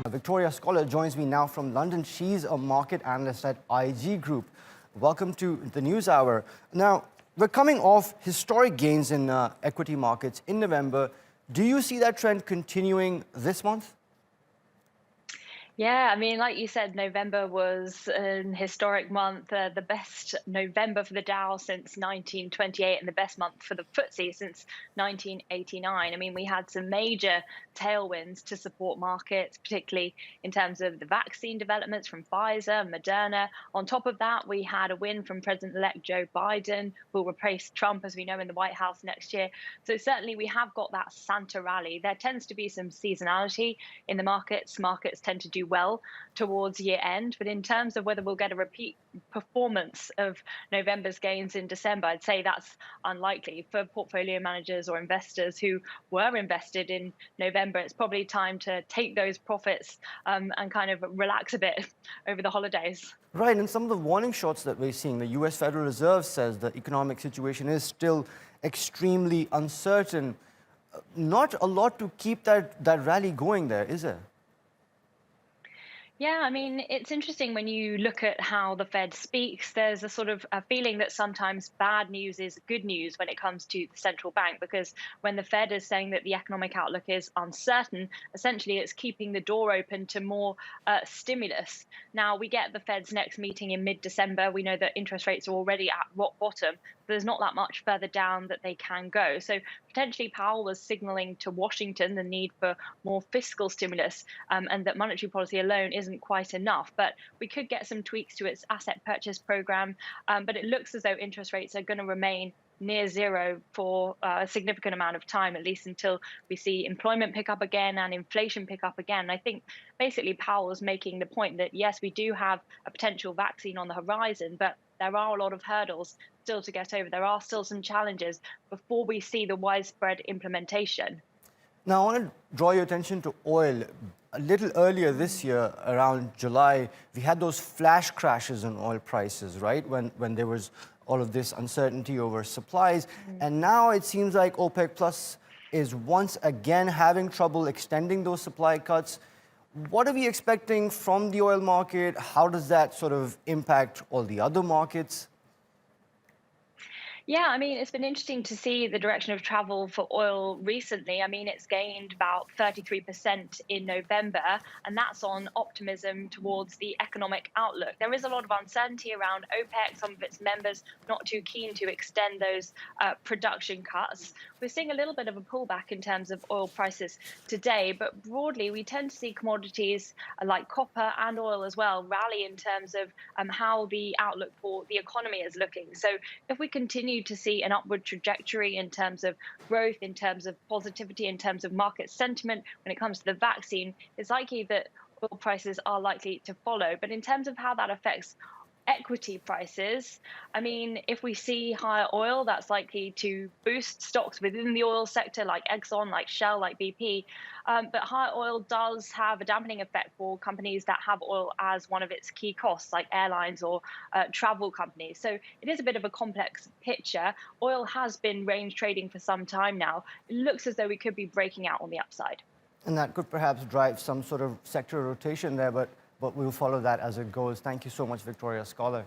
Victoria Scholar joins me now from London. She's a market analyst at IG Group. Welcome to the News Hour. Now, we're coming off historic gains in equity markets in November. Do you see that trend continuing this month? Yeah, I mean, like you said, November was an historic month, the best November for the Dow since 1928 and the best month for the FTSE since 1989. I mean, we had some major tailwinds to support markets, particularly in terms of the vaccine developments from Pfizer, Moderna. On top of that, we had a win from President-elect Joe Biden, who will replace Trump, as we know, in the White House next year. So certainly we have got that Santa rally. There tends to be some seasonality in the markets. Markets tend to do well towards year end. But in terms of whether we'll get a repeat performance of November's gains in December, I'd say that's unlikely for portfolio managers or investors who were invested in November. It's probably time to take those profits and kind of relax a bit over the holidays. Right, and some of the warning shots that we're seeing, the US Federal Reserve says the economic situation is still extremely uncertain. Not a lot to keep that rally going there, is there? Yeah, I mean, it's interesting when you look at how the Fed speaks. There's a sort of a feeling that sometimes bad news is good news when it comes to the central bank, because when the Fed is saying that the economic outlook is uncertain, essentially it's keeping the door open to more stimulus. Now, we get the Fed's next meeting in mid-December. We know that interest rates are already at rock bottom. There's not that much further down that they can go. So potentially Powell was signaling to Washington the need for more fiscal stimulus and that monetary policy alone isn't quite enough. But we could get some tweaks to its asset purchase program. But it looks as though interest rates are going to remain near zero for a significant amount of time, at least until we see employment pick up again and inflation pick up again. I think basically Powell is making the point that, yes, we do have a potential vaccine on the horizon, but there are a lot of hurdles still to get over. There are still some challenges before we see the widespread implementation. Now, I want to draw your attention to oil. A little earlier this year, around July, we had those flash crashes in oil prices, right? When there was all of this uncertainty over supplies. And now it seems like OPEC Plus is once again having trouble extending those supply cuts. What are we expecting from the oil market? How does that sort of impact all the other markets? Yeah, I mean, it's been interesting to see the direction of travel for oil recently. I mean, it's gained about 33% in November, and that's on optimism towards the economic outlook. There is a lot of uncertainty around OPEC, some of its members not too keen to extend those production cuts. We're seeing a little bit of a pullback in terms of oil prices today, but broadly, we tend to see commodities like copper and oil as well rally in terms of how the outlook for the economy is looking. So if we continue to see an upward trajectory in terms of growth, in terms of positivity, in terms of market sentiment when it comes to the vaccine, it's likely that oil prices are likely to follow. But in terms of how that affects equity prices, I mean, if we see higher oil, that's likely to boost stocks within the oil sector like Exxon, like Shell, like BP. But higher oil does have a dampening effect for companies that have oil as one of its key costs, like airlines or travel companies. So it is a bit of a complex picture. Oil has been range trading for some time now. It looks as though we could be breaking out on the upside. And that could perhaps drive some sort of sector rotation there, but we'll follow that as it goes. Thank you so much, Victoria Scholar.